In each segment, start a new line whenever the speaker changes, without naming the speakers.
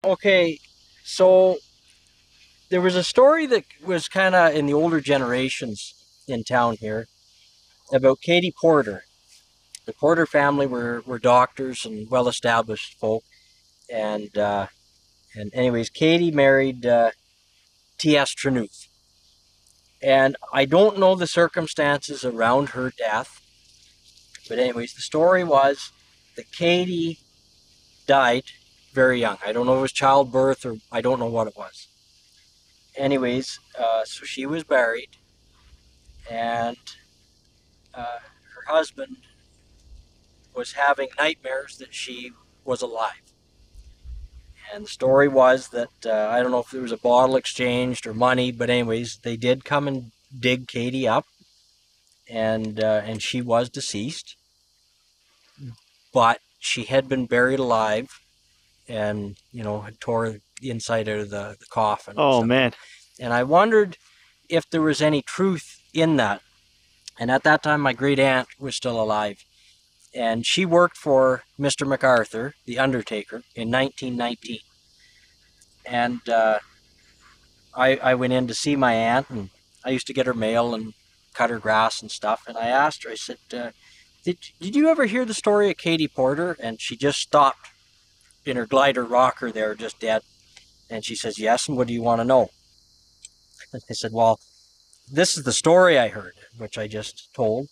Okay, so there was a story that was kind of in the older generations in town here about Katie Porter. The Porter family were doctors and well-established folk, and anyways, Katie married T.S. Trenuth, and I don't know the circumstances around her death, but anyways, the story was that Katie died very young. I don't know if it was childbirth or I don't know what it was. Anyways, so she was buried, and her husband was having nightmares that she was alive. And the story was that I don't know if there was a bottle exchanged or money, but anyways, they did come and dig Katie up, and she was deceased, but she had been buried alive, and had tore the inside out of the coffin.
Oh man!
And I wondered if there was any truth in that. And at that time, my great aunt was still alive, and she worked for Mr. MacArthur, the undertaker, in 1919. And I went in to see my aunt, and I used to get her mail and cut her grass and stuff. And I asked her, I said, did you ever hear the story of Katie Porter? And she just stopped in her glider rocker there, just dead. And she says, yes, and what do you want to know? I said, well, this is the story I heard, which I just told.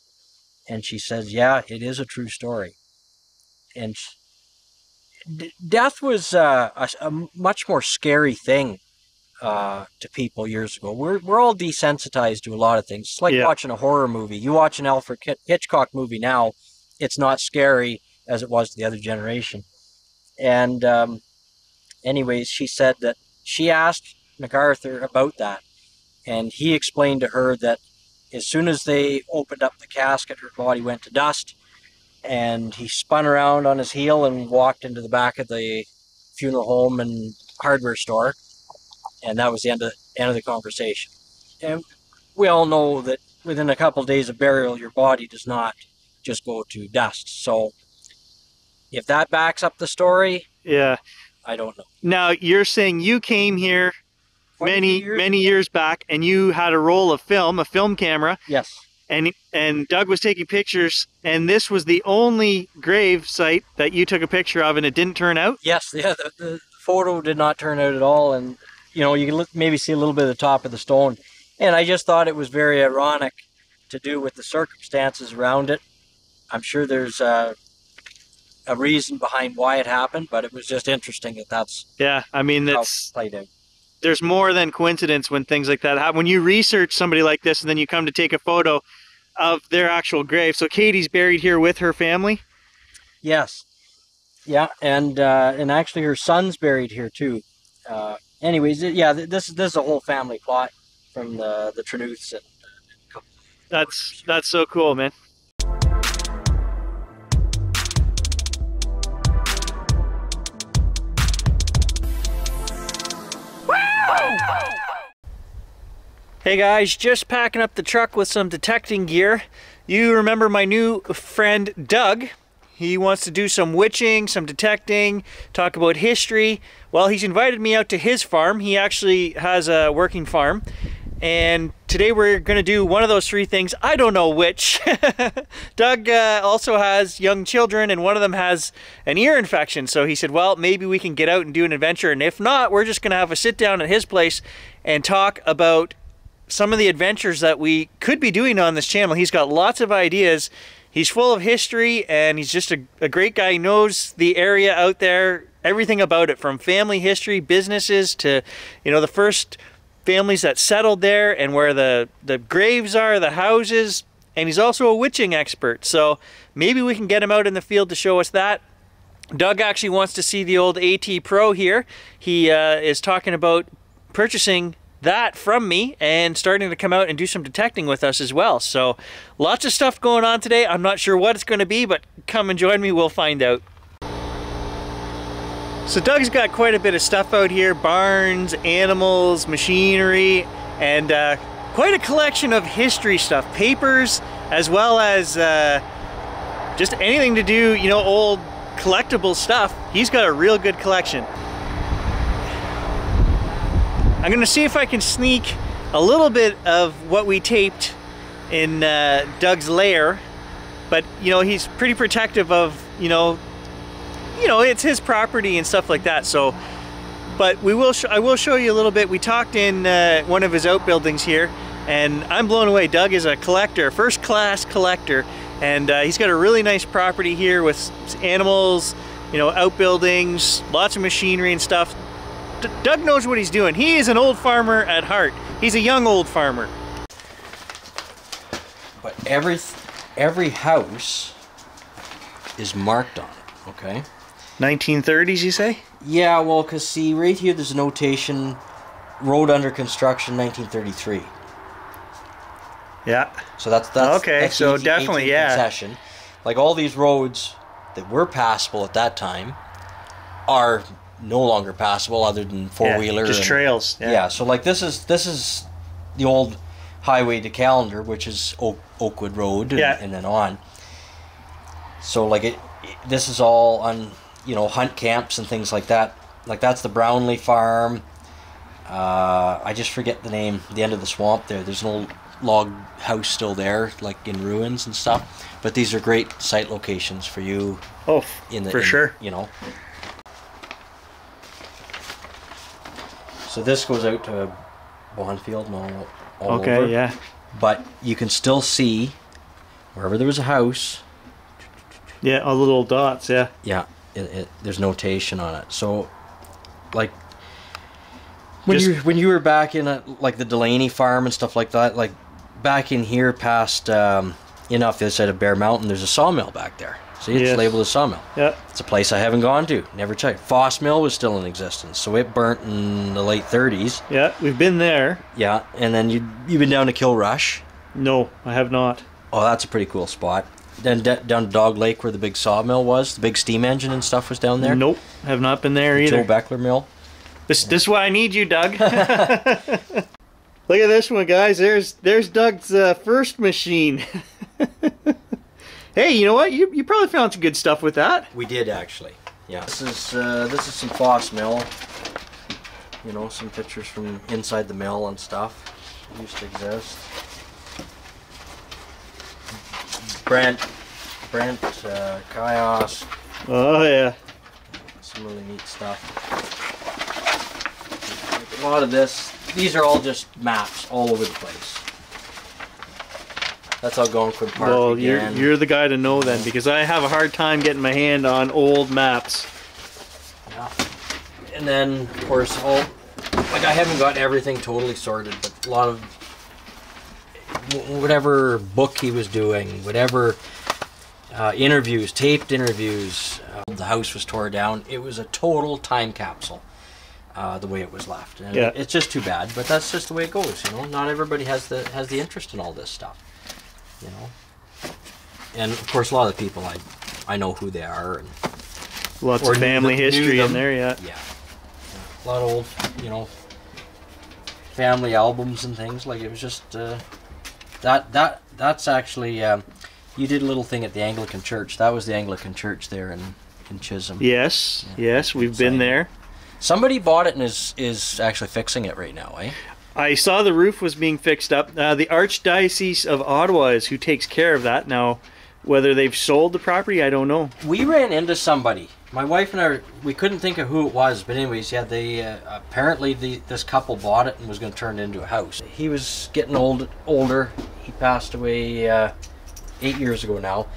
And she says, yeah, it is a true story. And death was a much more scary thing to people years ago. We're all desensitized to a lot of things. It's like watching a horror movie. You watch an Alfred Hitchcock movie now, it's not scary as it was to the other generation. And anyways, she said that she asked MacArthur about that. And he explained to her that as soon as they opened up the casket, her body went to dust, and he spun around on his heel and walked into the back of the funeral home and hardware store, and that was the end of the conversation. And we all know that within a couple of days of burial, your body does not just go to dust. So if that backs up the story,
yeah,
I don't know.
Now you're saying you came here many years back, and you had a roll of film, a film camera.
Yes.
And Doug was taking pictures, and this was the only grave site that you took a picture of, and it didn't turn out?
Yes, yeah, the photo did not turn out at all, and you can maybe see a little bit of the top of the stone. And I just thought it was very ironic to do with the circumstances around it. I'm sure there's a reason behind why it happened, but it was just interesting that that's
I mean,
how it played out.
There's more than coincidence when things like that happen. When you research somebody like this and then you come to take a photo of their actual grave. So Katie's buried here with her family?
Yes. Yeah, and actually her son's buried here too. Anyways, yeah, this is a whole family plot from the Trenuths. And
that's so cool, man. Hey guys, just packing up the truck with some detecting gear. You remember my new friend Doug? He wants to do some witching, some detecting, talk about history. Well, he's invited me out to his farm. He actually has a working farm. And today we're going to do one of those three things. I don't know which. Doug also has young children, and one of them has an ear infection. So he said, well, maybe we can get out and do an adventure. And if not, we're just going to have a sit down at his place and talk about some of the adventures that we could be doing on this channel. He's got lots of ideas. He's full of history, and he's just a great guy. He knows the area out there, everything about it, from family history, businesses, to the first families that settled there, and where the graves are, the houses. And he's also a witching expert, so maybe we can get him out in the field to show us that. Doug actually wants to see the old AT Pro here. He is talking about purchasing that from me and starting to come out and do some detecting with us as well. So lots of stuff going on today. I'm not sure what it's going to be, but come and join me, we'll find out. So Doug's got quite a bit of stuff out here: barns, animals, machinery, and quite a collection of history stuff, papers, as well as just anything to do, old collectible stuff. He's got a real good collection. I'm gonna see if I can sneak a little bit of what we taped in Doug's lair, but you know, he's pretty protective of, you know, it's his property and stuff like that. So, but I will show you a little bit. We talked in one of his outbuildings here, and I'm blown away. Doug is a collector, first-class collector, and he's got a really nice property here with animals, you know, outbuildings, lots of machinery and stuff. Doug knows what he's doing. He is an old farmer at heart. He's a young old farmer.
But every house is marked on it, okay?
1930s, you say?
Yeah, well, because see, right here there's a notation, road under construction, 1933.
Yeah.
So that's
okay.
That's
So
18
definitely, yeah.
concession. Like all these roads that were passable at that time are no longer passable, other than four-wheeler.
Just trails.
Yeah. So like this is the old highway to Callender, which is Oakwood Road, and then on. So like this is all on, you know, hunt camps and things like that. Like that's the Brownlee farm. I just forget the name. The end of the swamp there. There's an old log house still there, like in ruins and stuff. But these are great site locations for you.
Oh, for sure.
You know. So this goes out to Bonfield and all over.
Okay, yeah.
But you can still see wherever there was a house.
Yeah, all the little dots, yeah.
Yeah, there's notation on it. So, like, when you were back in like the Delaney farm and stuff like that, like back in here past off the other side of Bear Mountain, there's a sawmill back there. See, it's labeled a sawmill. Yeah. It's a place I haven't gone to. Never checked. Foss Mill was still in existence, so it burnt in the late 30s.
Yeah, we've been there.
Yeah, and then you've been down to Kilrush. No,
I have not.
Oh, that's a pretty cool spot. Then down to Dog Lake where the big sawmill was, the big steam engine and stuff was down there.
Nope, have not been there either.
Joe Beckler Mill.
This is why I need you, Doug. Look at this one, guys. There's Doug's first machine. Hey, you know what? You probably found some good stuff with that.
We did, actually. Yeah. This is some Foss Mill. You know, some pictures from inside the mill and stuff. It used to exist. Brent, Kaios.
Oh yeah.
Some really neat stuff. A lot of these are all just maps all over the place. That's Algonquin Park.
Well,
again.
you're the guy to know then, because I have a hard time getting my hand on old maps.
Yeah. And then, of course, like I haven't got everything totally sorted, but a lot of whatever book he was doing, whatever interviews, taped interviews, the house was tore down. It was a total time capsule. The way it was left, and it's just too bad. But that's just the way it goes, you know. Not everybody has the interest in all this stuff, you know. And of course, a lot of the people I know who they are, and
lots of family history in there, yeah.
A lot of old, you know, family albums and things. Like it was just that's actually you did a little thing at the Anglican Church. That was the Anglican Church there in Chisholm.
Yes, yes, we've been there.
Somebody bought it and is actually fixing it right now, eh?
I saw the roof was being fixed up. The Archdiocese of Ottawa is who takes care of that. Now, whether they've sold the property, I don't know.
We ran into somebody. My wife and I, we couldn't think of who it was, but anyways, yeah, they apparently this couple bought it and was going to turn it into a house. He was getting older. He passed away 8 years ago now.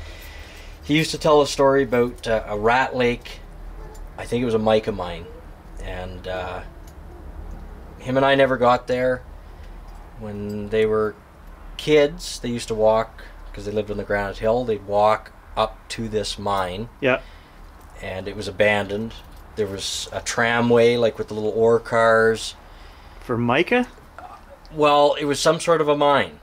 He used to tell a story about a rat lake. I think it was a mica mine. And him and I never got there. When they were kids, they used to walk, because they lived on the Granite Hill, they'd walk up to this mine.
Yeah.
And it was abandoned. There was a tramway, like with the little ore cars.
For mica?
Well, it was some sort of a mine.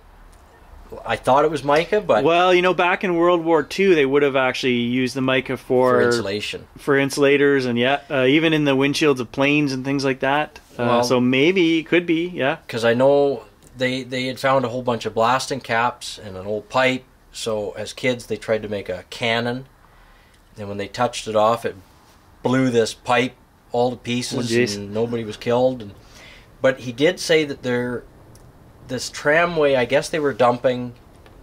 I thought it was mica, but...
Well, you know, back in World War II, they would have actually used the mica for
insulation.
For insulators, and even in the windshields of planes and things like that. So maybe, it could be, yeah.
Because I know they had found a whole bunch of blasting caps and an old pipe. So as kids, they tried to make a cannon. And when they touched it off, it blew this pipe all to pieces, and nobody was killed. But he did say that this tramway, I guess they were dumping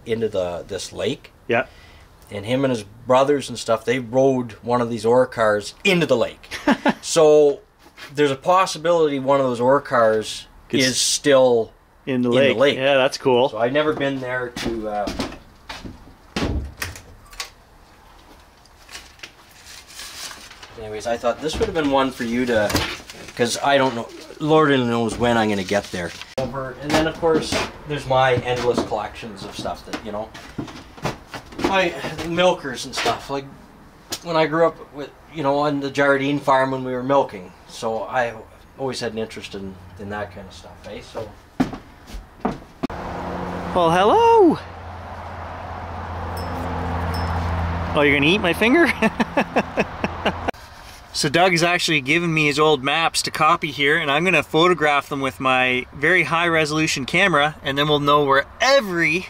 into this lake.
Yeah.
And him and his brothers and stuff, they rode one of these ore cars into the lake. So there's a possibility one of those ore cars is still
in the lake. Yeah, that's cool.
So I've never been there to... Anyways, I thought this would have been one for you to... Because I don't know... Lord only knows when I'm going to get there. And then, of course, there's my endless collections of stuff that, you know... My milkers and stuff. Like, when I grew up with, you know, on the Jardine farm when we were milking. So I always had an interest in that kind of stuff, eh? So...
Well, hello! Oh, you're gonna eat my finger? So Doug has actually given me his old maps to copy here, and I'm gonna photograph them with my very high resolution camera, and then we'll know where every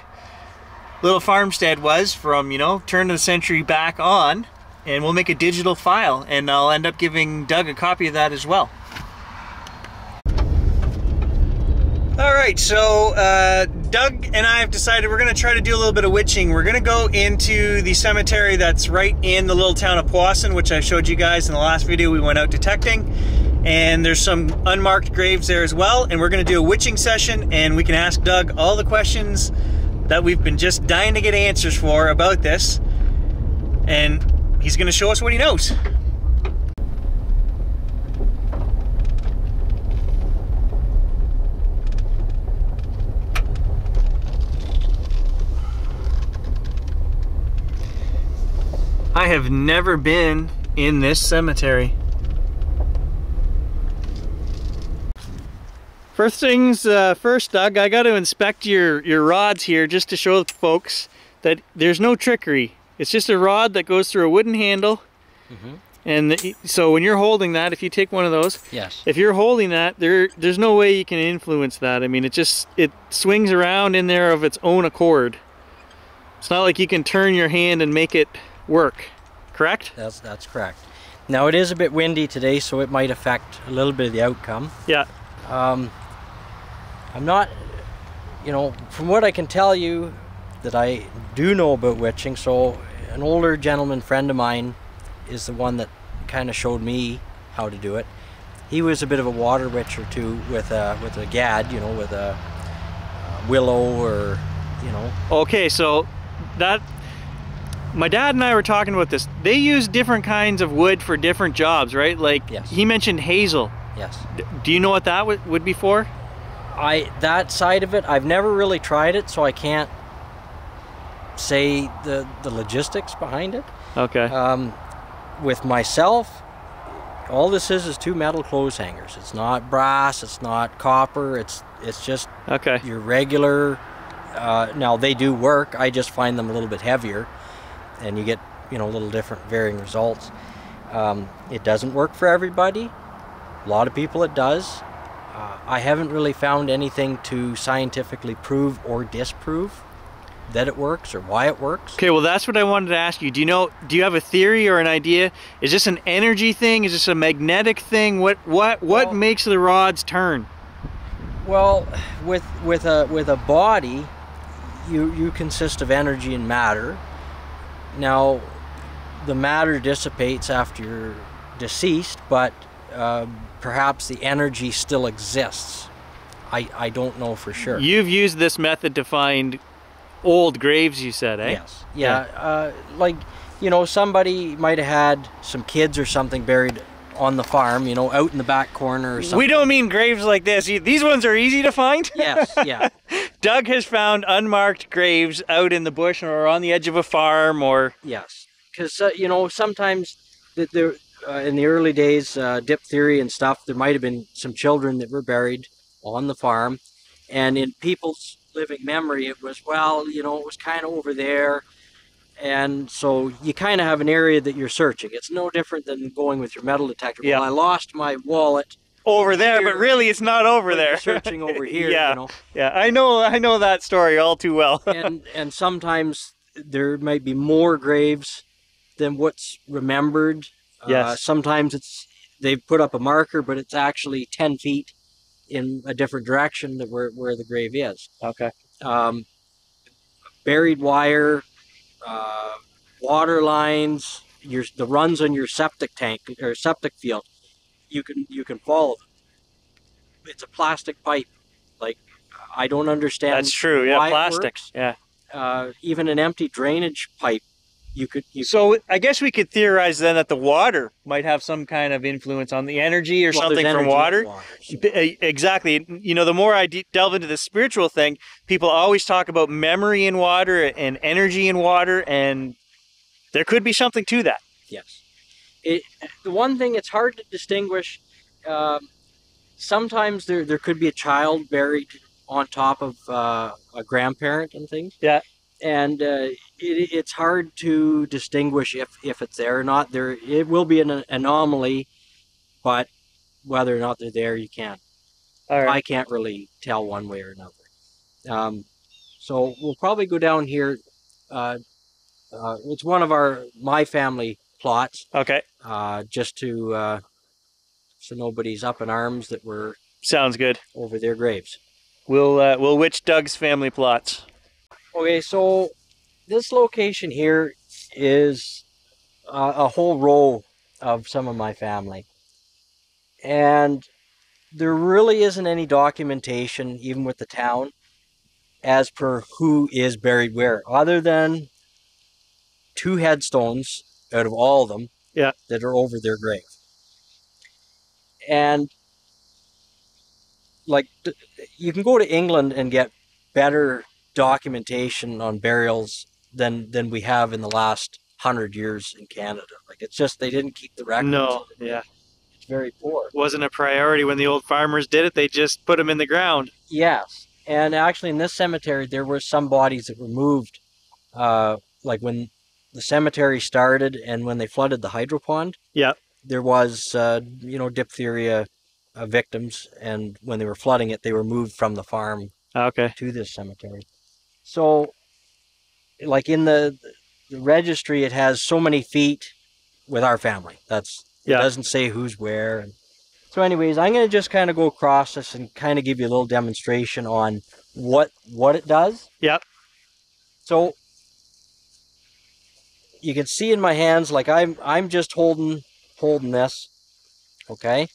little farmstead was from, you know, turn of the century back on, and we'll make a digital file, and I'll end up giving Doug a copy of that as well. Alright, so Doug and I have decided we're going to try to do a little bit of witching. We're going to go into the cemetery that's right in the little town of Powassan, which I showed you guys in the last video we went out detecting. And there's some unmarked graves there as well, and we're going to do a witching session, and we can ask Doug all the questions that we've been just dying to get answers for about this. And he's going to show us what he knows. I have never been in this cemetery. First things first, Doug, I got to inspect your rods here just to show the folks that there's no trickery. It's just a rod that goes through a wooden handle. Mm-hmm. And so when you're holding that, if you take one of those,
yes,
if you're holding that, there's no way you can influence that. I mean, it swings around in there of its own accord. It's not like you can turn your hand and make it work, correct?
That's correct. Now it is a bit windy today, so it might affect a little bit of the outcome.
Yeah.
I'm not, you know, from what I can tell you that I do know about witching, so an older gentleman friend of mine is the one that kind of showed me how to do it. He was a bit of a water witcher too, with a gad, you know, with a willow, or, you know.
Okay, so that... My dad and I were talking about this. They use different kinds of wood for different jobs, right? Like, yes. He mentioned hazel.
Yes.
Do you know what that would be for?
That side of it, I've never really tried it, so I can't say the logistics behind it.
Okay.
With myself, all this is two metal clothes hangers. It's not brass, it's not copper, it's just
okay.
Your regular, now they do work, I just find them a little bit heavier. And you get, you know, a little different varying results. It doesn't work for everybody. A lot of people it does. I haven't really found anything to scientifically prove or disprove that it works or why it works.
Okay, well that's what I wanted to ask you. Do you have a theory or an idea? Is this an energy thing? Is this a magnetic thing? What makes the rods turn?
Well, with a body, you consist of energy and matter. Now, the matter dissipates after you're deceased, but perhaps the energy still exists. I don't know for sure.
You've used this method to find old graves, you said, eh?
Yes. Yeah. Like, you know, somebody might have had some kids or something buried on the farm, you know, out in the back corner or something.
We don't mean graves like this. These ones are easy to find.
Yes, yeah.
Doug has found unmarked graves out in the bush or on the edge of a farm, or...
Yes, because, you know, sometimes there, in the early days, diphtheria and stuff, there might have been some children that were buried on the farm, and in people's living memory, it was, well, you know, it was kind of over there. And so you kind of have an area that you're searching. It's no different than going with your metal detector.
Yeah.
Well, I lost my wallet
over there, but really it's not over there.
You're searching over here.
Yeah,
you know?
Yeah. I know that story all too well.
and sometimes there might be more graves than what's remembered.
Yes.
Sometimes they've put up a marker, but it's actually 10 feet in a different direction that where the grave is.
Okay.
Um, Buried wire, uh, water lines, the runs on your septic tank or septic field. You can follow them. It's a plastic pipe. Like, I don't understand
That's true. Yeah,
why it
plastic.
works.
Yeah.
Even an empty drainage pipe, you could.
So I guess we could theorize then that the water might have some kind of influence on the energy or
Well, there's
something from
energy in
water.
water. So.
Exactly. You know, the more I delve into the spiritual thing, people always talk about memory in water and energy in water, and there could be something to that.
Yes. The one thing, it's hard to distinguish. Um, Sometimes there could be a child buried on top of a grandparent and things,
Yeah.
and it's hard to distinguish if it's there or not. It will be an anomaly, but whether or not they're there, you can't.
All right.
I can't really tell one way or another. Um, so we'll probably go down here. Uh, it's one of my family plots,
Okay.
just to so nobody's up in arms that we're
Sounds good.
over their graves.
We'll witch Doug's family plots.
Okay, so this location here is a whole row of some of my family, and there really isn't any documentation, even with the town, as per who is buried where, other than 2 headstones out of all of them,
Yeah.
that are over their grave. And like, you can go to England and get better documentation on burials than we have in the last 100 years in Canada. Like, it's just they didn't keep the records.
No. Yeah.
It's very poor.
Wasn't a priority when the old farmers did it. They just put them in the ground.
Yes, and actually in this cemetery there were some bodies that were moved, like when the cemetery started and when they flooded the hydro pond.
Yeah.
There was diphtheria victims, and when they were flooding it, they were moved from the farm
Okay.
to this cemetery. So, like in the registry, it has so many feet with our family. It doesn't say who's where. And so, anyways, I'm going to just kind of go across this and kind of give you a little demonstration on what it does.
Yep.
So you can see in my hands, like I'm just holding this. Okay.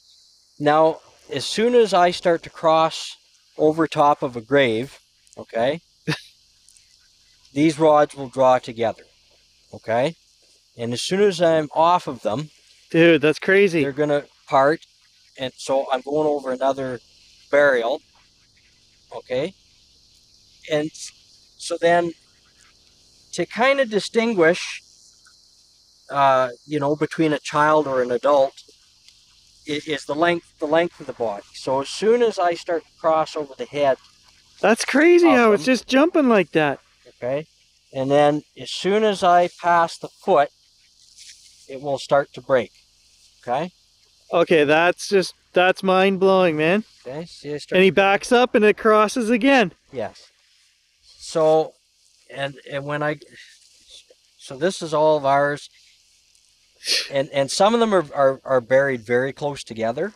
Now, as soon as I start to cross over top of a grave, okay, these rods will draw together. Okay. And as soon as I'm off of them,
Dude, that's crazy.
they're going to part. And so I'm going over another burial. Okay. And so then, to kind of distinguish, between a child or an adult, is the length of the body. So as soon as I start to cross over the head
That's crazy
of
how
them,
it's just jumping like that.
okay, and then as soon as I pass the foot, it will start to break. Okay.
Okay, that's mind blowing, man.
Okay. See,
And he backs up and it crosses again.
Yes. So, and so this is all of ours, and some of them are buried very close together.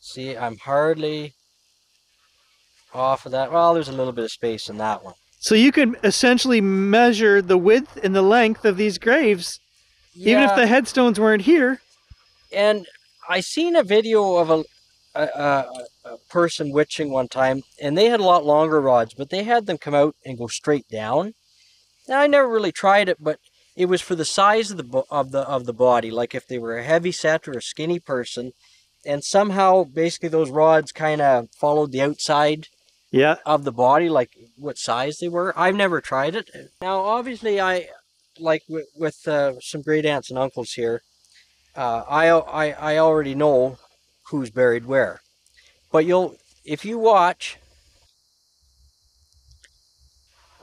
See, I'm hardly off of that. Well, there's a little bit of space in that one.
So you can essentially measure the width and the length of these graves, even if the headstones weren't here.
And I seen a video of a person witching one time, and they had a lot longer rods, but they had them come out and go straight down. Now, I never really tried it, but it was for the size of the body. Like if they were a heavy set or a skinny person, and somehow basically those rods kind of followed the outside of the body, like what size they were. I've never tried it. Now, obviously, I like with some great aunts and uncles here. I already know who's buried where, but if you watch,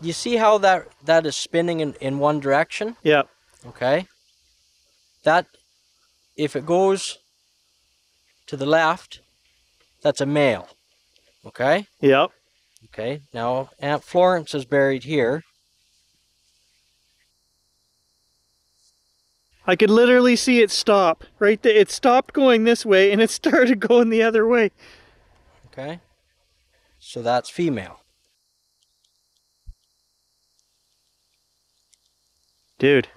you see how that is spinning in one direction.
Yeah.
Okay. That, if it goes to the left, that's a male. Okay.
Yep.
Okay. Now Aunt Florence is buried here.
I could literally see it stop right there. It stopped going this way and it started going the other way.
Okay. So that's female.
Dude.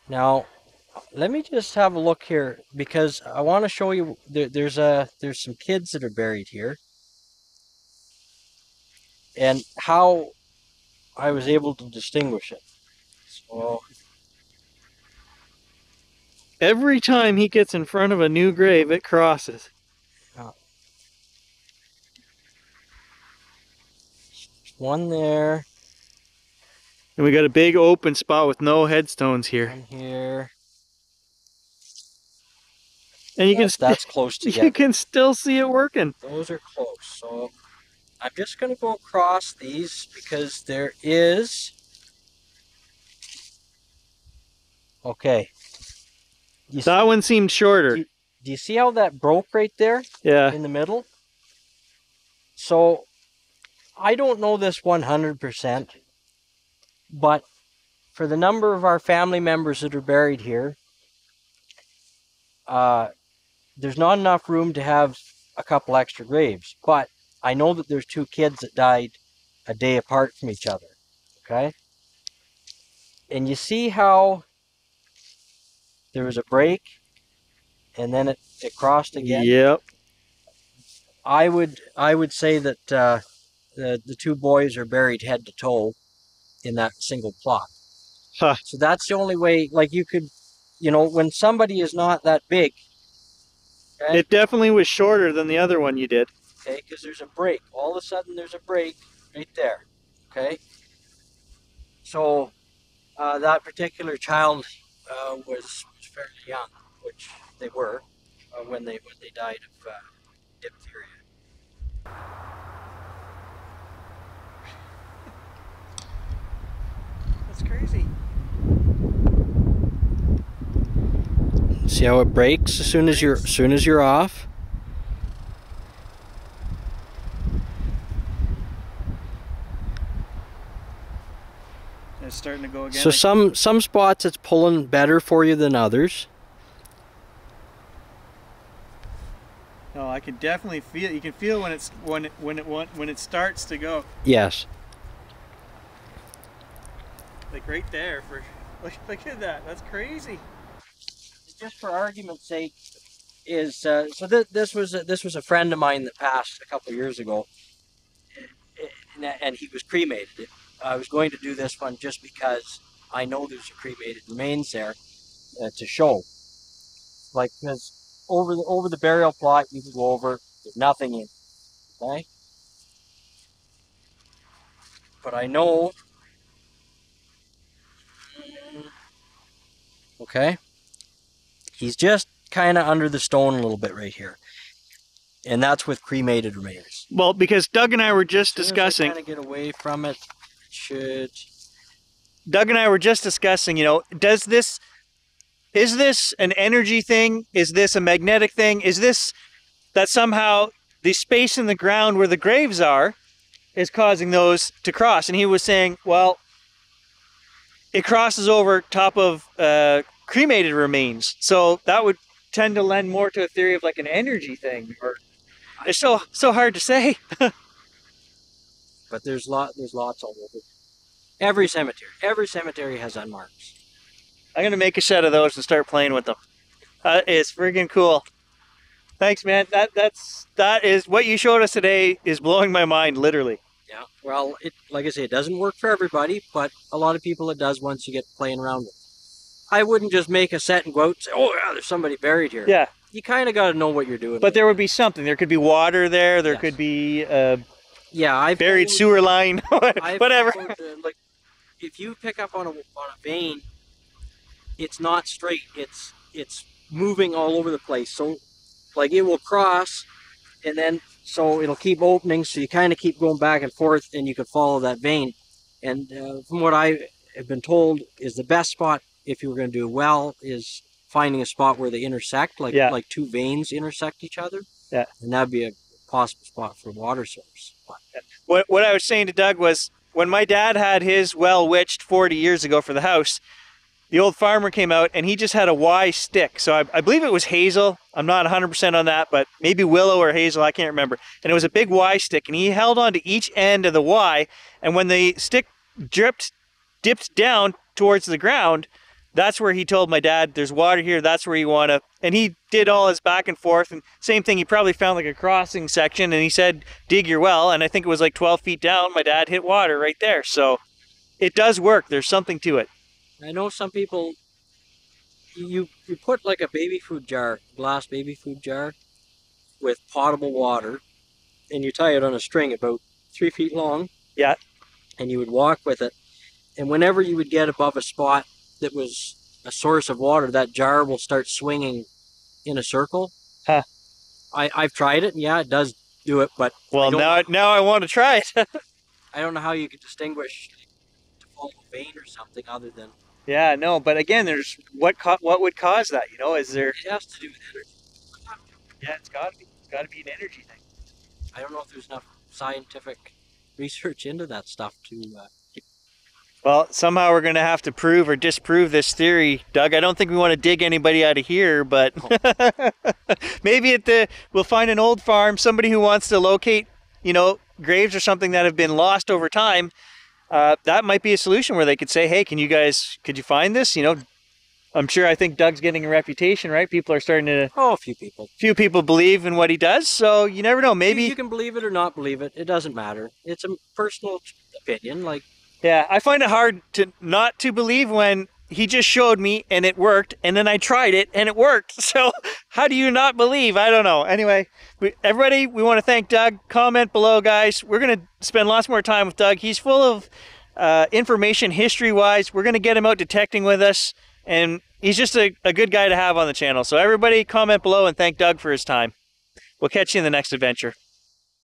Now, let me just have a look here because I want to show you there's some kids that are buried here and how I was able to distinguish it. So
Every time he gets in front of a new grave, it crosses.
one there.
And we got a big open spot with no headstones here.
One here.
And you
That's close together.
You can still see it working.
Those are close. So I'm just going to go across these because there is. Okay.
That one seemed shorter.
Do you see how that broke right there?
Yeah.
In the middle? So I don't know this 100%, but for the number of our family members that are buried here, there's not enough room to have a couple extra graves. But I know that there's 2 kids that died a day apart from each other. Okay? And you see how there was a break and then it crossed again?
Yep.
I would say that the 2 boys are buried head to toe in that single plot.
Huh.
So that's the only way, like you could, when somebody is not that big. Okay?
It definitely was shorter than the other one you did.
Okay, because there's a break. All of a sudden there's a break right there. Okay? So that particular child was fairly young, which they were when they died of diphtheria.
That's crazy.
See how it breaks as soon as you're off?
It's starting to go again.
So some spots it's pulling better for you than others.
No, I can definitely feel. You can feel when it starts to go.
Yes.
Like right there. Look at that. That's crazy.
Just for argument's sake, is this was a friend of mine that passed a couple of years ago, and he was cremated. I was going to do this one just because I know there's a cremated remains there to show. Like, because over the burial plot you can go over, there's nothing in it, okay? But I know, okay, he's just kind of under the stone a little bit right here. And that's with cremated remains.
Well, because Doug and I were just discussing.
Kind of get away from it.
Doug and I were just discussing. Is this an energy thing? Is this a magnetic thing? Is this that somehow the space in the ground where the graves are is causing those to cross? And he was saying, well, it crosses over top of cremated remains, so that would tend to lend more to a theory of like an energy thing. Or it's so hard to say.
But there's lots all over. Every cemetery has unmarks.
I'm gonna make a set of those and start playing with them. It's friggin' cool. Thanks, man. That is what you showed us today is blowing my mind, literally.
Yeah. Well, like I say, it doesn't work for everybody, but a lot of people it does once you get playing around with it. I wouldn't just make a set and go out and say, "Oh yeah, there's somebody buried here."
Yeah.
You kind of got to know what you're doing.
But there would be something. There could be water there. There could be buried sewer line, whatever.
Like, if you pick up on a vein, it's not straight. It's moving all over the place. So, like, it will cross, and then so it'll keep opening. So you kind of keep going back and forth, and you can follow that vein. And from what I have been told, is the best spot if you were going to do well is finding a spot where they intersect, like 2 veins intersect each other.
Yeah.
And that'd be a possible spot for a water source.
What I was saying to Doug was when my dad had his well witched 40 years ago for the house, the old farmer came out and he just had a Y stick. So I believe it was hazel. I'm not 100% on that, but maybe willow or hazel, I can't remember. And it was a big Y stick, and he held on to each end of the Y, and when the stick dipped down towards the ground, that's where he told my dad, there's water here, that's where you want to, and he did all his back and forth, and same thing, he probably found like a crossing section, and he said, dig your well, and I think it was like 12 feet down, my dad hit water right there. So it does work, there's something to it.
I know some people, you put like a baby food jar, glass baby food jar, with potable water, and you tie it on a string about 3 feet long.
Yeah.
And you would walk with it. And whenever you would get above a spot that was a source of water, that jar will start swinging in a circle.
Huh.
I've tried it, and yeah, it does do it, but
well, now I want to try it.
I don't know how you could distinguish to follow a vein or something other than.
Yeah, no, but again, there's what would cause that? You know, is there?
It has to do with energy.
Yeah, it's got to be. It's got to be an energy thing.
I don't know if there's enough scientific research into that stuff to.
Well, somehow we're going to have to prove or disprove this theory, Doug. I don't think we want to dig anybody out of here, but maybe we'll find an old farm, somebody who wants to locate, you know, graves or something that have been lost over time. That might be a solution where they could say, hey, could you find this? You know, I think Doug's getting a reputation, right? People are starting to...
Oh, a few people.
Few people believe in what he does, so you never know. Maybe...
You can believe it or not believe it. It doesn't matter. It's a personal opinion, like...
Yeah, I find it hard not to believe when he just showed me and it worked, and then I tried it and it worked. So how do you not believe? I don't know. Anyway, everybody, we want to thank Doug. Comment below, guys. We're going to spend lots more time with Doug. He's full of information history-wise. We're going to get him out detecting with us, and he's just a good guy to have on the channel. So everybody comment below and thank Doug for his time. We'll catch you in the next adventure.